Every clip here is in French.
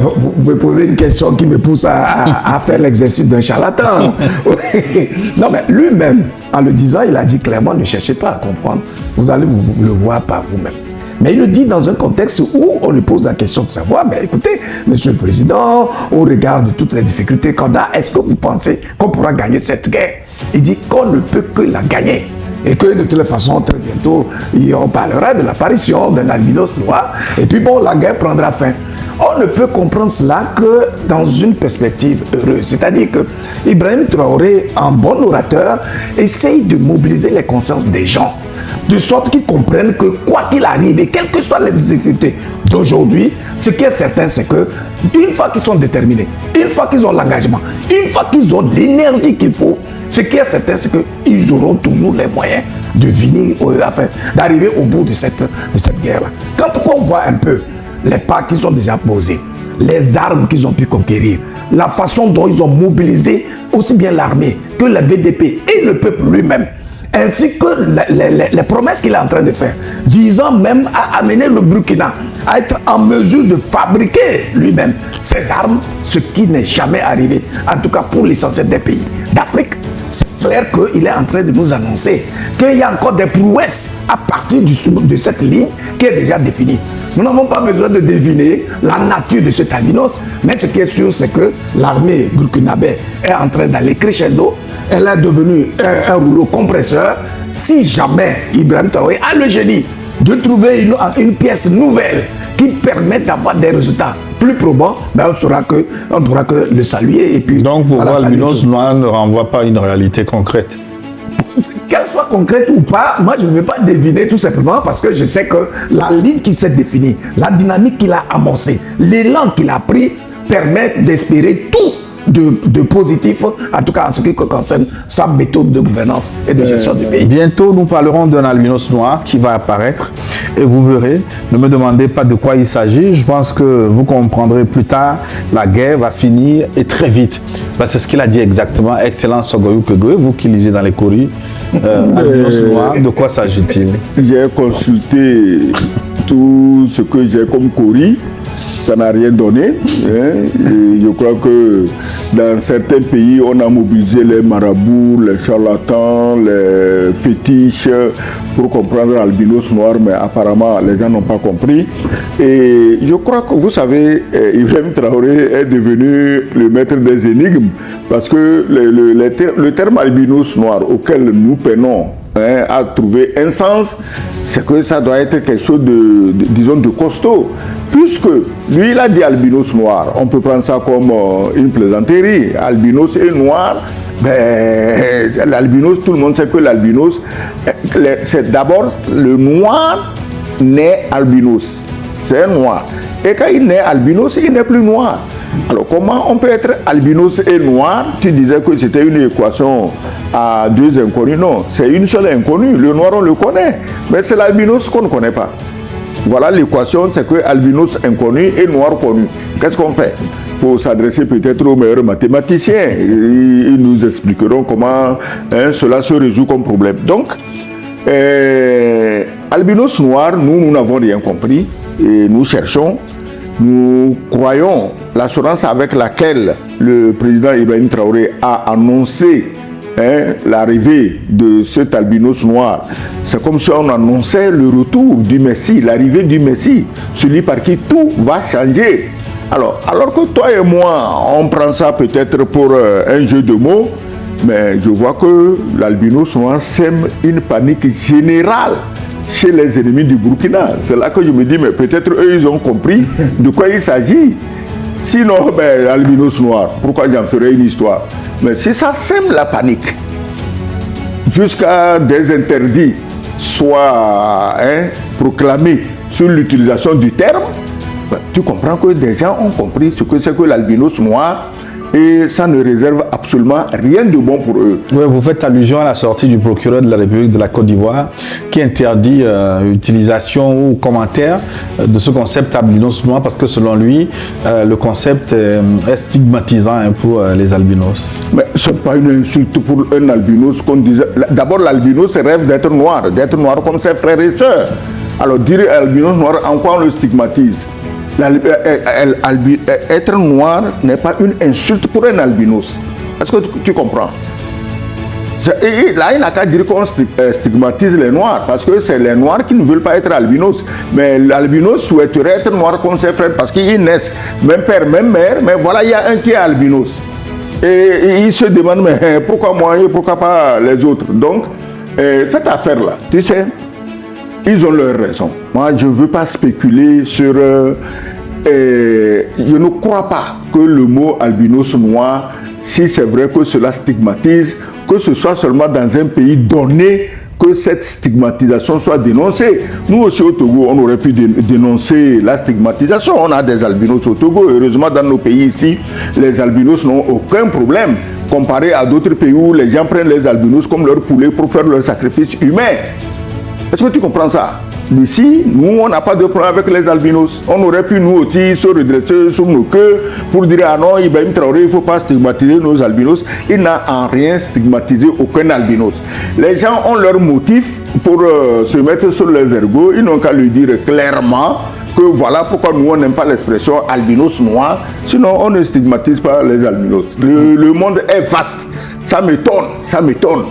vous me posez une question qui me pousse à faire l'exercice d'un charlatan. Non, mais lui-même, en le disant, il a dit clairement, ne cherchez pas à comprendre. Vous allez vous le voir par vous-même. Mais il le dit dans un contexte où on lui pose la question de savoir, mais écoutez, Monsieur le Président, au regard de toutes les difficultés qu'on a, est-ce que vous pensez qu'on pourra gagner cette guerre? Il dit qu'on ne peut que la gagner. Et que de toute façon, très bientôt, on parlera de l'apparition d'un albinos noir. Et puis bon, la guerre prendra fin. On ne peut comprendre cela que dans une perspective heureuse. C'est-à-dire que Ibrahim Traoré, en bon orateur, essaye de mobiliser les consciences des gens. De sorte qu'ils comprennent que quoi qu'il arrive, et quelles que soient les difficultés d'aujourd'hui, ce qui est certain, c'est que une fois qu'ils sont déterminés, une fois qu'ils ont l'engagement, une fois qu'ils ont l'énergie qu'il faut, ce qui est certain, c'est qu'ils auront toujours les moyens de venir, enfin, d'arriver au bout de cette guerre-là. Quand on voit un peu les pas qu'ils ont déjà posés, les armes qu'ils ont pu conquérir, la façon dont ils ont mobilisé aussi bien l'armée que la VDP et le peuple lui-même, ainsi que les promesses qu'il est en train de faire, visant même à amener le Burkina à être en mesure de fabriquer lui-même ses armes, ce qui n'est jamais arrivé, en tout cas pour l'essentiel des pays d'Afrique. C'est clair qu'il est en train de nous annoncer qu'il y a encore des prouesses à partir de cette ligne qui est déjà définie. Nous n'avons pas besoin de deviner la nature de cet albinos, mais ce qui est sûr, c'est que l'armée burkinabé est en train d'aller crescendo. Elle est devenue un rouleau compresseur. Si jamais Ibrahim Traoré a le génie de trouver une pièce nouvelle qui permet d'avoir des résultats plus probants, ben on ne pourra que le saluer. Et puis, donc pour vous, l'albinos noir ne renvoie pas à une réalité concrète? Qu'elle soit concrète ou pas, moi je ne vais pas deviner tout simplement parce que je sais que la ligne qui s'est définie, la dynamique qu'il a amorcée, l'élan qu'il a pris permet d'espérer tout de positif, en tout cas en ce qui concerne sa méthode de gouvernance et de gestion du pays. Bientôt, nous parlerons d'un albinos noir qui va apparaître et vous verrez, ne me demandez pas de quoi il s'agit, je pense que vous comprendrez plus tard, la guerre va finir et très vite. C'est ce qu'il a dit exactement, Excellence Sogoyou Pegoé, vous qui lisez dans les courriers, albinos noir, de quoi s'agit-il? J'ai consulté tout ce que j'ai comme courrier. Ça n'a rien donné. Et je crois que dans certains pays, on a mobilisé les marabouts, les charlatans, les fétiches pour comprendre l'albinos noir, mais apparemment, les gens n'ont pas compris. Et je crois que, vous savez, Ibrahim Traoré est devenu le maître des énigmes parce que le terme albinos noir auquel nous peinons à trouver un sens, c'est que ça doit être quelque chose disons, de costaud. Puisque lui, il a dit albinos noir, on peut prendre ça comme une plaisanterie. Albinos et noir, ben, l'albinos, tout le monde sait que l'albinos, c'est d'abord le noir naît albinos. C'est un noir. Et quand il naît albinos, il n'est plus noir. Alors comment on peut être albinos et noir? Tu disais que c'était une équation à deux inconnus. Non, c'est une seule inconnue. Le noir, on le connaît. Mais c'est l'albinos qu'on ne connaît pas. Voilà l'équation, c'est que albinos inconnu et noir connu. Qu'est-ce qu'on fait? Il faut s'adresser peut-être aux meilleurs mathématiciens. Ils nous expliqueront comment cela se résout comme problème. Donc, albinos noir, nous n'avons rien compris. Et nous cherchons, nous croyons l'assurance avec laquelle le président Ibrahim Traoré a annoncé l'arrivée de cet albinos noir. C'est comme si on annonçait le retour du Messie, l'arrivée du Messie, celui par qui tout va changer. Alors que toi et moi, on prend ça peut-être pour un jeu de mots, mais je vois que l'albinos noir sème une panique générale chez les ennemis du Burkina. C'est là que je me dis, mais peut-être eux, ils ont compris de quoi il s'agit. Sinon, ben, albinos noir, pourquoi j'en ferais une histoire? Mais si ça sème la panique, jusqu'à des interdits soient proclamés sur l'utilisation du terme, ben, tu comprends que des gens ont compris ce que c'est que l'albinos noir et ça ne réserve absolument rien de bon pour eux. Oui, vous faites allusion à la sortie du procureur de la République de la Côte d'Ivoire qui interdit utilisation ou commentaire de ce concept albinos noir parce que selon lui, le concept est stigmatisant pour les albinos. Mais ce n'est pas une insulte pour un albinos qu'on disait. D'abord, l'albinos rêve d'être noir comme ses frères et sœurs. Alors dire albinos noir, en quoi on le stigmatise? être noir n'est pas une insulte pour un albinos. Est-ce que tu comprends? Et là, il n'a qu'à dire qu'on stigmatise les noirs, parce que c'est les noirs qui ne veulent pas être albinos. Mais l'albinos souhaiterait être noir comme ses frères, parce qu'ils naissent, même père, même mère, mais voilà, il y a un qui est albinos. Et il se demande, mais pourquoi moi et pourquoi pas les autres? Donc, cette affaire-là, tu sais, ils ont leur raison. Moi, je ne veux pas spéculer sur... je ne crois pas que le mot albinos noir, si c'est vrai que cela stigmatise, que ce soit seulement dans un pays donné que cette stigmatisation soit dénoncée. Nous aussi au Togo, on aurait pu dénoncer la stigmatisation. On a des albinos au Togo. Heureusement, dans nos pays ici, les albinos n'ont aucun problème comparé à d'autres pays où les gens prennent les albinos comme leur poulet pour faire leur sacrifice humain. Est-ce que tu comprends ça? D'ici, nous, on n'a pas de problème avec les albinos. On aurait pu, nous aussi, se redresser sur nos queues pour dire, ah non, Ibrahim Traoré, il ne faut pas stigmatiser nos albinos. Il n'a en rien stigmatisé aucun albinos. Les gens ont leur motif pour se mettre sur les ergots. Ils n'ont qu'à le dire clairement que voilà pourquoi nous, on n'aime pas l'expression albinos noir. Sinon, on ne stigmatise pas les albinos. Le monde est vaste. Ça m'étonne.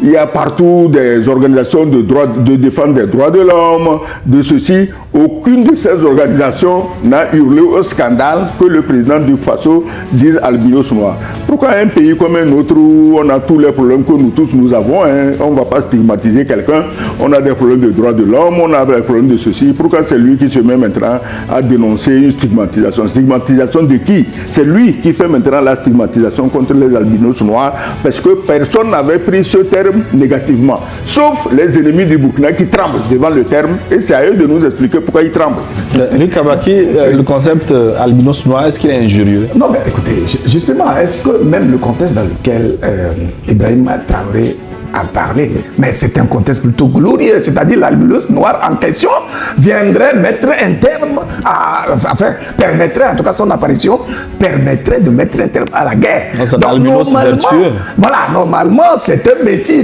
Il y a partout des organisations de défense des droits de l'homme, de ceci. Aucune de ces organisations n'a hurlé au scandale que le président du Faso dise albinos noirs. Pourquoi un pays comme un autre où on a tous les problèmes que nous tous nous avons, hein, on ne va pas stigmatiser quelqu'un, on a des problèmes de droits de l'homme, on a des problèmes de ceci. Pourquoi c'est lui qui se met maintenant à dénoncer une stigmatisation? Stigmatisation de qui? C'est lui qui fait maintenant la stigmatisation contre les albinos noirs parce que personne n'avait pris ce terme négativement, sauf les ennemis du Burkina qui tremblent devant le terme, et c'est à eux de nous expliquer pourquoi ils tremblent. Luc Kabaki, le concept albinos noir, est-ce qu'il est injurieux? Non, mais écoutez, justement, est-ce que même le contexte dans lequel Ibrahim Traoré a parlé, mais c'est un contexte plutôt glorieux, c'est-à-dire l'albinos noir en question viendrait mettre un terme permettrait, en tout cas son apparition, permettrait de mettre un terme à la guerre. Donc normalement, c'est un messie,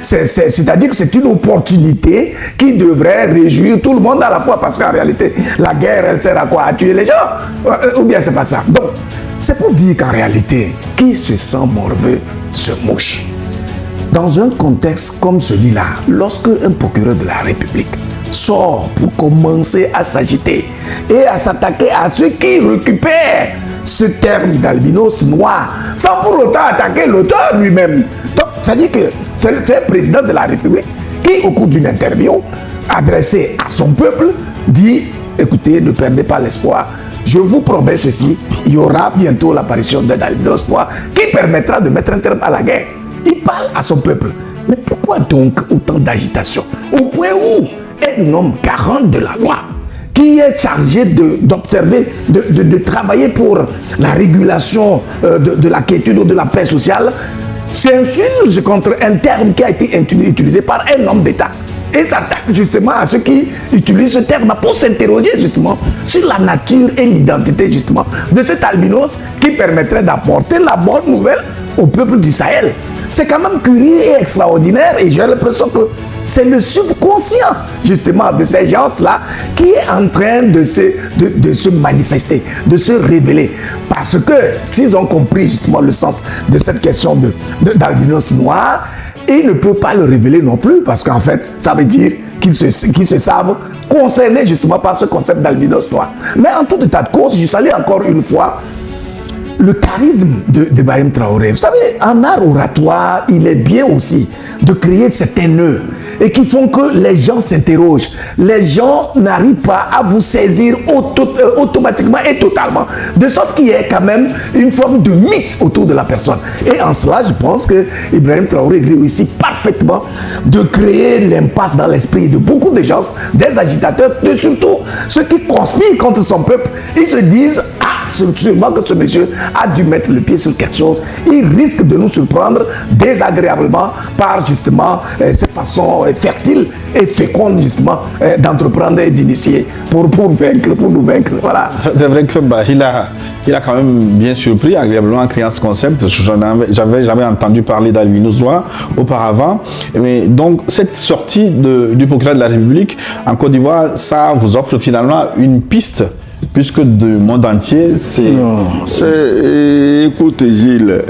c'est-à-dire que c'est une opportunité qui devrait réjouir tout le monde à la fois, parce qu'en réalité, la guerre, elle sert à quoi? À tuer les gens? Ou bien c'est pas ça? Donc, c'est pour dire qu'en réalité, qui se sent morveux se mouche. Dans un contexte comme celui-là, lorsque un procureur de la République sort pour commencer à s'agiter et à s'attaquer à ceux qui récupèrent ce terme d'albinos noir, sans pour autant attaquer l'auteur lui-même. Donc, ça dit que c'est le président de la République qui, au cours d'une interview adressée à son peuple, dit, écoutez, ne perdez pas l'espoir. Je vous promets ceci, il y aura bientôt l'apparition d'un albinos noir qui permettra de mettre un terme à la guerre. Il parle à son peuple. Mais pourquoi donc autant d'agitation? Au point où un homme garant de la loi, qui est chargé d'observer, de travailler pour la régulation de la quiétude ou de la paix sociale, s'insurge contre un terme qui a été utilisé par un homme d'État. Et s'attaque justement à ceux qui utilisent ce terme pour s'interroger justement sur la nature et l'identité justement de cet albinos qui permettrait d'apporter la bonne nouvelle au peuple du Sahel. C'est quand même curieux et extraordinaire, et j'ai l'impression que c'est le subconscient justement de ces gens-là qui est en train de se manifester, de se révéler. Parce que s'ils ont compris justement le sens de cette question d'albinos noir, ils ne peuvent pas le révéler non plus, parce qu'en fait, ça veut dire qu'ils se savent concernés justement par ce concept d'albinos noir. Mais en tout état de cause, je salue encore une fois le charisme d'Ibrahim Traoré. Vous savez, en art oratoire, il est bien aussi de créer certains nœuds et qui font que les gens s'interrogent. Les gens n'arrivent pas à vous saisir automatiquement et totalement. De sorte qu'il y ait quand même une forme de mythe autour de la personne. Et en cela, je pense que Ibrahim Traoré réussit parfaitement de créer l'impasse dans l'esprit de beaucoup de gens, des agitateurs, de surtout ceux qui conspirent contre son peuple. Ils se disent, sûrement que ce monsieur a dû mettre le pied sur quelque chose. Il risque de nous surprendre désagréablement par justement cette façon fertile et féconde justement d'entreprendre et d'initier pour nous vaincre. Voilà. C'est vrai que il a quand même bien surpris agréablement en créant ce concept. J'avais jamais entendu parler d'albinos noirs auparavant. Mais donc cette sortie du procureur de la République en Côte d'Ivoire, ça vous offre finalement une piste puisque du monde entier, c'est... Non, écoute Gilles,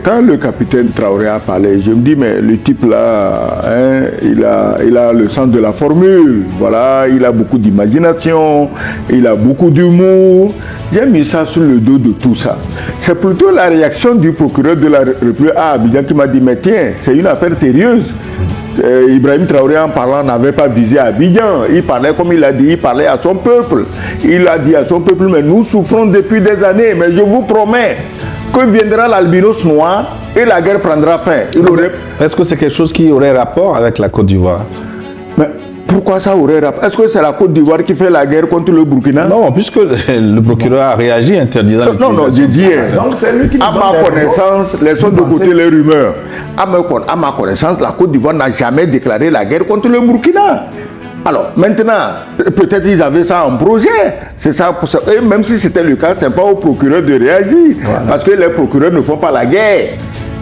quand le capitaine Traoré a parlé, je me dis, mais le type là, hein, il a le sens de la formule, voilà, il a beaucoup d'imagination, il a beaucoup d'humour. J'ai mis ça sur le dos de tout ça. C'est plutôt la réaction du procureur de la République à Abidjan qui m'a dit, mais tiens, c'est une affaire sérieuse. Ibrahim Traoré, en parlant, n'avait pas visé Abidjan. Il parlait, comme il a dit, il parlait à son peuple. Il a dit à son peuple, mais nous souffrons depuis des années, mais je vous promets que viendra l'albinos noir et la guerre prendra fin. Est-ce que c'est quelque chose qui aurait rapport avec la Côte d'Ivoire? Mais pourquoi ça aurait rapport? Est-ce que c'est la Côte d'Ivoire qui fait la guerre contre le Burkina? Non, puisque le procureur a réagi interdisant... Non, je dis, donc c'est lui qui à ma connaissance, laissons de côté les rumeurs. À ma connaissance, la Côte d'Ivoire n'a jamais déclaré la guerre contre le Burkina. Alors, maintenant, peut-être ils avaient ça en projet. C'est ça, et même si c'était le cas, ce n'est pas au procureur de réagir. Voilà. Parce que les procureurs ne font pas la guerre.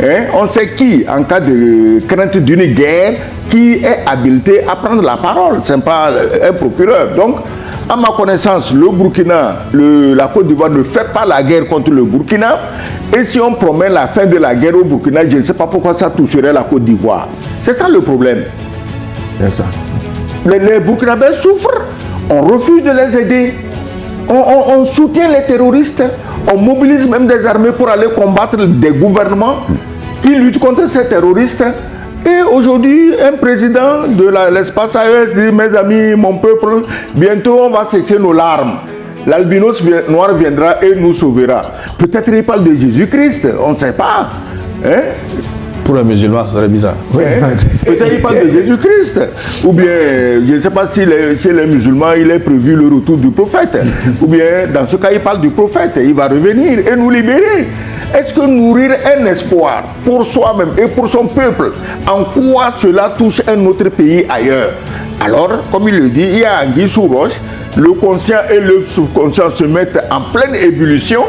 Hein? On sait qui, en cas de crainte d'une guerre, qui est habilité à prendre la parole. Ce n'est pas un procureur. Donc, à ma connaissance, le Burkina, la Côte d'Ivoire ne fait pas la guerre contre le Burkina. Et si on promet la fin de la guerre au Burkina, je ne sais pas pourquoi ça toucherait la Côte d'Ivoire. C'est ça le problème. C'est ça. Les Burkinabés souffrent. On refuse de les aider. On soutient les terroristes. On mobilise même des armées pour aller combattre des gouvernements qui luttent contre ces terroristes. Et aujourd'hui, un président de l'espace AES dit, mes amis, mon peuple, bientôt on va sécher nos larmes. L'albinos noir viendra et nous sauvera. Peut-être il parle de Jésus-Christ, on ne sait pas. Hein? Pour un musulman, ça serait bizarre. Peut-être il parle de Jésus-Christ. Ou bien, je ne sais pas si chez les musulmans, il est prévu le retour du prophète. Ou bien, dans ce cas, il parle du prophète. Il va revenir et nous libérer. Est-ce que nourrir un espoir pour soi-même et pour son peuple, en quoi cela touche un autre pays ailleurs? Alors, comme il le dit, il y a anguille sous roche. Le conscient et le subconscient se mettent en pleine ébullition.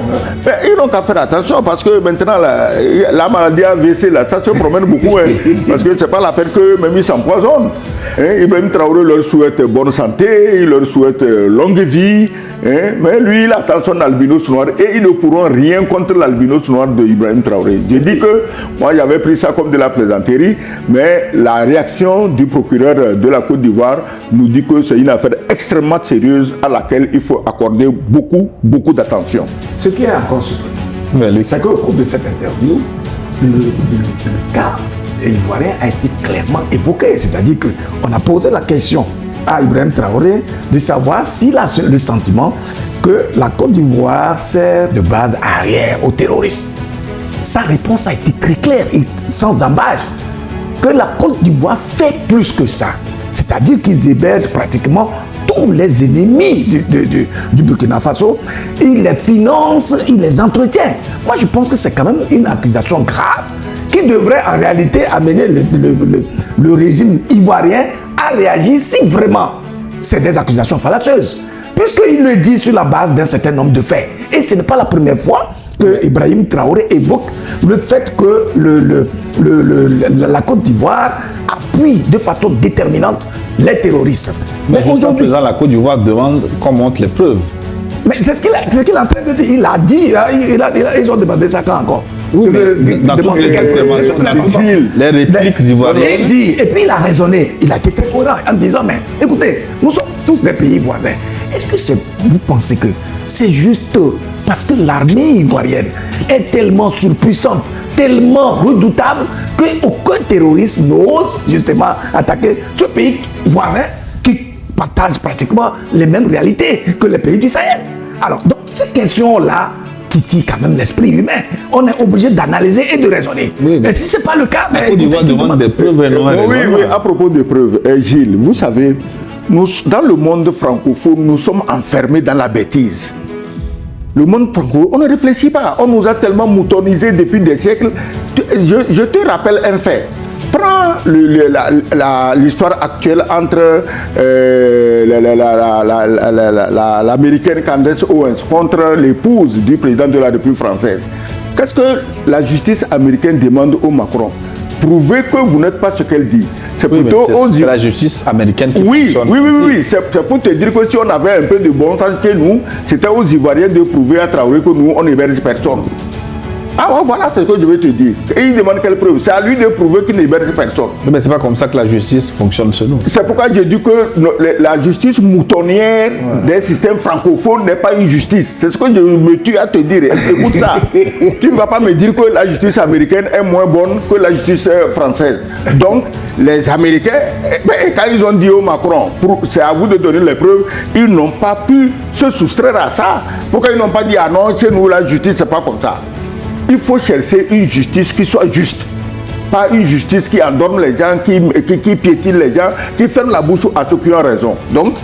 Mais ils n'ont qu'à faire attention parce que maintenant, la maladie AVC, là, ça se promène beaucoup. Hein, parce que ce n'est pas la peine qu'eux-mêmes ils s'empoisonnent. Hein, Ibrahim Traoré leur souhaite bonne santé, il leur souhaite longue vie. Hein, mais lui, il attend son albinos noir et ils ne pourront rien contre l'albinos noir de Ibrahim Traoré. Je dis que moi, j'avais pris ça comme de la plaisanterie, mais la réaction du procureur de la Côte d'Ivoire nous dit que c'est une affaire extrêmement sérieuse à laquelle il faut accorder beaucoup d'attention. Ce qui est encore surprenant, c'est qu'au cours de cette interview, le cas ivoirien a été clairement évoqué. C'est-à-dire qu'on a posé la question à Ibrahim Traoré de savoir s'il a le sentiment que la Côte d'Ivoire sert de base arrière aux terroristes. Sa réponse a été très claire et sans embâche, que la Côte d'Ivoire fait plus que ça. C'est-à-dire qu'ils hébergent pratiquement tous les ennemis du Burkina Faso. Ils les financent, ils les entretiennent. Moi, je pense que c'est quand même une accusation grave qui devrait en réalité amener le régime ivoirien à réagir si vraiment c'est des accusations fallacieuses. Puisqu'il le dit sur la base d'un certain nombre de faits. Et ce n'est pas la première fois que Ibrahim Traoré évoque le fait que la Côte d'Ivoire appuie de façon déterminante les terroristes. Mais aujourd'hui, la Côte d'Ivoire demande qu'on montre les preuves. Mais c'est ce qu'il est en train de dire. Il a dit, ils ont demandé ça quand encore. Oui, dans toutes les interventions, les répliques ivoiriennes. Il dit, et puis il a raisonné, il a été très cohérent en disant, mais écoutez, nous sommes tous des pays voisins. Est-ce que vous pensez que c'est juste parce que l'armée ivoirienne est tellement surpuissante, tellement redoutable, qu'aucun terroriste n'ose justement attaquer ce pays voisin qui partage pratiquement les mêmes réalités que les pays du Sahel? Alors, donc ces questions-là titillent quand même l'esprit humain. On est obligé d'analyser et de raisonner. Oui, mais si ce n'est pas le cas, la Côte d'Ivoire demande des preuves et non un raisonnement. Oui, à propos de preuves, Gilles, vous savez, nous, dans le monde francophone, nous sommes enfermés dans la bêtise. Le monde francophone, on ne réfléchit pas. On nous a tellement moutonnisés depuis des siècles. Je te rappelle un fait. Prends l'histoire actuelle entre l'américaine Candace Owens contre l'épouse du président de la République française. Qu'est-ce que la justice américaine demande au Macron? Prouvez que vous n'êtes pas ce qu'elle dit. C'est Oui, plutôt aux c'est la justice américaine qui oui, fonctionne. oui. C'est pour te dire que si on avait un peu de bon sens chez nous, c'était aux Ivoiriens de prouver à Traoré que nous, on n'héberge personne. Ah ouais, voilà ce que je vais te dire. Et il demande quelle preuve. C'est à lui de prouver qu'il n'héberge personne. Mais c'est pas comme ça que la justice fonctionne chez nous. C'est pourquoi je dis que la justice moutonnière des systèmes francophones n'est pas une justice. C'est ce que je me tue à te dire. Écoute ça. Tu ne vas pas me dire que la justice américaine est moins bonne que la justice française. Donc, les Américains, quand ils ont dit au Macron, c'est à vous de donner les preuves, ils n'ont pas pu se soustraire à ça. Pourquoi ils n'ont pas dit, ah non, chez nous, la justice, c'est pas comme ça. Il faut chercher une justice qui soit juste. Pas une justice qui endorme les gens, qui piétine les gens, qui ferme la bouche à ceux qui ont raison. Donc,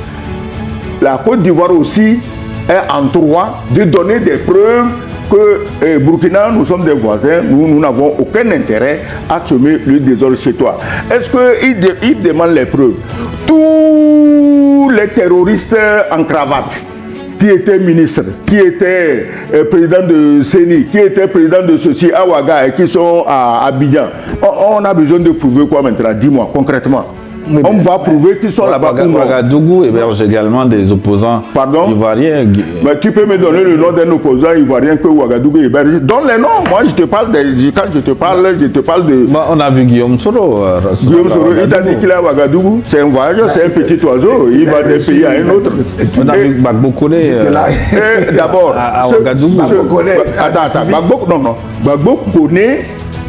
la Côte d'Ivoire aussi est en droit de donner des preuves que Burkina, nous sommes des voisins, nous n'avons aucun intérêt à semer le désordre chez toi. Est-ce qu'il demande les preuves? Tous les terroristes en cravate, qui était ministre, qui était président de CENI, qui était président de ceci à Ouaga et qui sont à Abidjan. On a besoin de prouver quoi maintenant? Dis-moi concrètement. Oui, on va prouver qu'ils sont là-bas. Ouagadougou héberge également des opposants ivoiriens. Mais tu peux me donner le nom d'un opposant ivoirien que Ouagadougou héberge? Donne les noms. Moi, je te parle quand je te parle de... Bah, on a vu Guillaume Soro. Guillaume Soro, il t'a dit qu'il est à Ouagadougou. C'est un voyageur, c'est un petit oiseau. Il va d'un pays à un autre. On a vu Gbagbo Koné. D'abord, à Ouagadougou. Attends, Gbagbo Koné,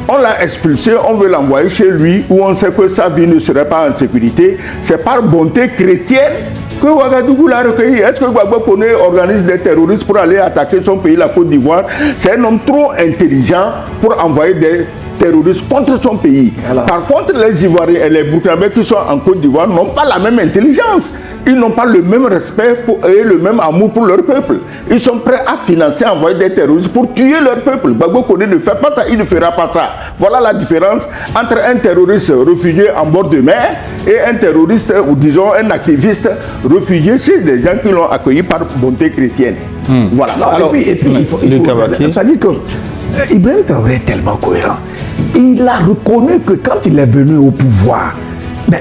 on l'a expulsé, on veut l'envoyer chez lui où on sait que sa vie ne serait pas en sécurité. C'est par bonté chrétienne que Ouagadougou l'a recueilli. Est-ce que Gbagbo Koné organise des terroristes pour aller attaquer son pays, la Côte d'Ivoire? C'est un homme trop intelligent pour envoyer des terroristes contre son pays. Alors. Par contre, les Ivoiriens et les Burkinabés qui sont en Côte d'Ivoire n'ont pas la même intelligence. Ils n'ont pas le même respect et le même amour pour leur peuple. Ils sont prêts à financer, à envoyer des terroristes pour tuer leur peuple. Gbagbo Koné ne fait pas ça, il ne fera pas ça. Voilà la différence entre un terroriste réfugié en bord de mer et un terroriste, ou disons un activiste réfugié chez des gens qui l'ont accueilli par bonté chrétienne. Voilà. Alors, et puis il faut ça dit que Ibrahim Traoré est tellement cohérent. Il a reconnu que quand il est venu au pouvoir,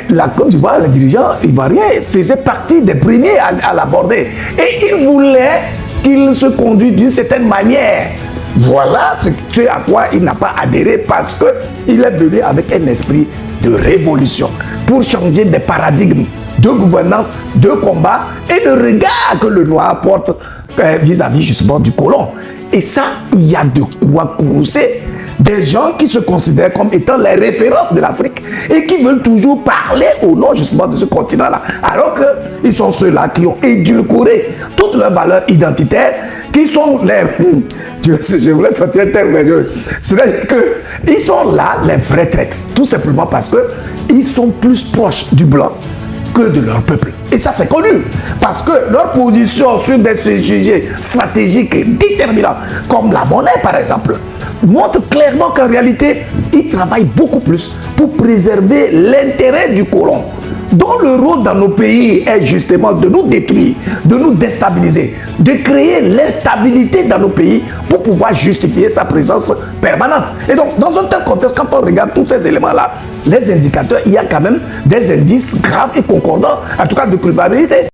la Côte d'Ivoire, les dirigeants ivoiriens faisaient partie des premiers à l'aborder. Et il voulait qu'il se conduise d'une certaine manière. Voilà ce à quoi il n'a pas adhéré parce qu'il est venu avec un esprit de révolution pour changer des paradigmes de gouvernance, de combat et de regard que le noir porte vis-à-vis justement du colon. Et ça, il y a de quoi courroucer des gens qui se considèrent comme étant les références de l'Afrique et qui veulent toujours parler au nom justement de ce continent-là. Alors qu'ils sont ceux-là qui ont édulcoré toutes leurs valeurs identitaires, qui sont les... Je voulais sortir un terme, mais c'est-à-dire qu'ils sont là les vrais traîtres. Tout simplement parce qu'ils sont plus proches du blanc que de leur peuple. Et ça, c'est connu. Parce que leur position sur des sujets stratégiques et déterminants, comme la monnaie par exemple, montre clairement qu'en réalité, ils travaillent beaucoup plus pour préserver l'intérêt du colon, dont le rôle dans nos pays est justement de nous détruire, de nous déstabiliser, de créer l'instabilité dans nos pays pour pouvoir justifier sa présence permanente. Et donc, dans un tel contexte, quand on regarde tous ces éléments-là, les indicateurs, il y a quand même des indices graves et concordants, en tout cas de culpabilité.